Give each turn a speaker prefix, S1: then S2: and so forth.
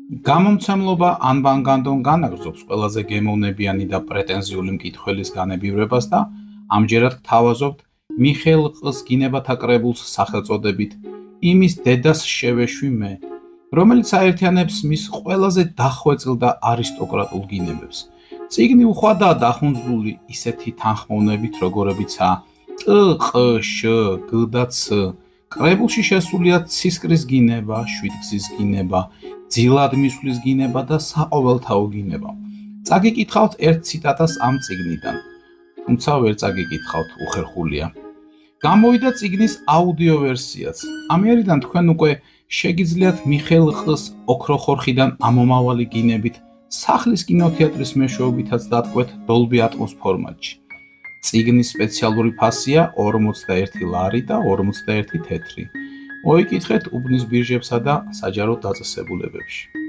S1: გამომცემლობა ანბანგანდონ განაგრძობს ყველაზე გემოვნებიანი და პრეტენზიული მკითხველის განებივრებას და ამჯერად გთავაზობთ მიხეილ ყ-ს გინებათა კრებულს სახელწოდებით „იმის დედას შევეშვი მე“, რომელიც აერთიანებს მის ყველაზე დახვეწილ და არისტოკრატულ გინებებს. წიგნი უხვადაა დახუნძვლული ისეთი თანხმოვნებით, როგორებიცაა ტ, ყ, შ, გ და ც. კრებულში შესულია ცისკრის გინება, შვიდგზის გინება, ძილად მისვლის გინება და საყოველთაო გინება. წაგიკითხავთ ერთ ციტატას ამ წიგნიდან, თუმცა ვერ წაგიკითხავთ, უხერხულია. გამოვიდა წიგნის აუდიო ვერსიაც. ამიერიდან თქვენ უკვე შეგიძლიათ მიხეილ ყ-ს ოქროხორხიდან ამომავალი გინებით სახლის კინოთეატრის მეშვეობითაც დატყვეთ Dolby Atmos ფორმატში. წიგნის სპეციალური ფასია 41 ლარი და 41 თეთრი. მოიკითხეთ უბნის ბირჟებსა და საჯარო დაწესებულებებში.